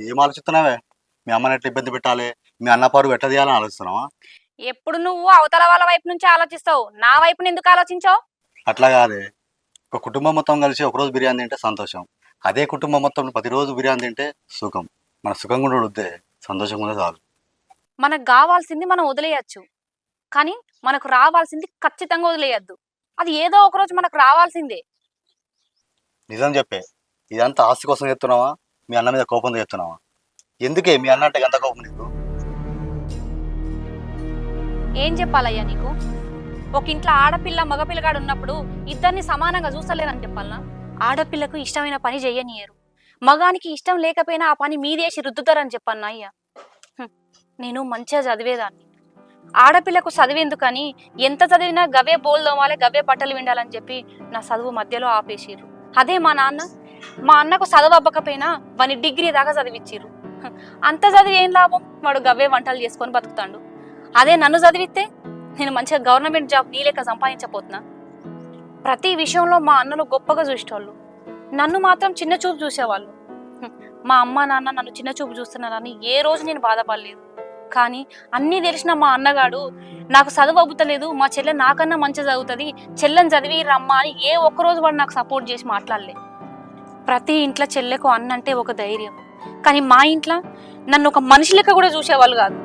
ఏం ఆలోచిస్తున్నావే? మీ అమ్మని ఎట్లా ఇబ్బంది పెట్టాలి, మీ అన్న పరువు ఎట్లా తీయాలని ఆలోచిస్తున్నావా? ఎప్పుడు నువ్వు అవతల వాళ్ళ వైపు నుంచి ఆలోచిస్తావు, నా వైపుని ఎందుకు ఆలోచించావు? అట్లా కాదే. ఒక కుటుంబం మొత్తం కలిసి ఒకరోజు బిర్యానీ తింటే సంతోషం. అదే కుటుంబం మొత్తం ప్రతిరోజు బిర్యానీ తింటే సుఖం. మన సుఖం కూడా వద్దే, సంతోషం కూడా చాలు. మనకు కావాల్సింది మనం వదిలేయచ్చు, కానీ మనకు రావాల్సింది ఖచ్చితంగా వదిలేయద్దు. అది ఏదో ఒకరోజు మనకు రావాల్సిందే. నిజం చెప్పే. ఇదంతా ఆస్తి కోసం చెప్తున్నావా, మీ అన్న మీద కోపంతో చెప్తున్నావా? ఎందుకే మీ అన్న అంటే ఎంత కోపం నీకు? ఏం చెప్పాలయ్యా నీకు? ఒక ఇంట్లో ఆడపిల్ల మగపిల్లగాడు ఉన్నప్పుడు ఇద్దరిని సమానంగా చూస్తలేరని చెప్పాలనా? ఆడపిల్లకు ఇష్టమైన పని చెయ్యనియరు, మగానికి ఇష్టం లేకపోయినా ఆ పని మీదేసి రుద్దుతారని చెప్పన్నా అయ్యా. నేను మంచిగా చదివేదాన్ని, ఆడపిల్లకు చదివేందుకని ఎంత చదివినా గవే బోల్ దోమాలి, గవే బట్టలు విండాలని చెప్పి నా చదువు మధ్యలో ఆపేసిర్రు. అదే మా నాన్న, మా అన్నకు చదువు అవ్వకపోయినా వాని డిగ్రీ దాకా చదివిచ్చిర్రు. అంత చదివి ఏం లాభం, వాడు గవ్వే వంటలు చేసుకొని బతుకుతాడు. అదే నన్ను చదివిస్తే నేను మంచిగా గవర్నమెంట్ జాబ్ నీ లెక్క సంపాదించపోతున్నా. ప్రతి విషయంలో మా అన్నలు గొప్పగా చూసేవాళ్ళు, నన్ను మాత్రం చిన్న చూపు చూసేవాళ్ళు. మా అమ్మ నాన్న నన్ను చిన్న చూపు చూస్తున్నారని ఏ రోజు నేను బాధపడలేదు. కానీ అన్నీ తెలిసిన మా అన్నగాడు నాకు చదువు అవ్వుతలేదు, మా చెల్లె నాకన్నా మంచిగా చదువుతుంది, చెల్లెని చదివి రమ్మా అని ఏ ఒక్కరోజు వాడు నాకు సపోర్ట్ చేసి మాట్లాడలే. ప్రతి ఇంట్లో చెల్లెకు అన్నంటే ఒక ధైర్యం, కానీ మా ఇంట్లో నన్ను ఒక మనిషి లెక్క కూడా చూసేవాళ్ళు కాదు.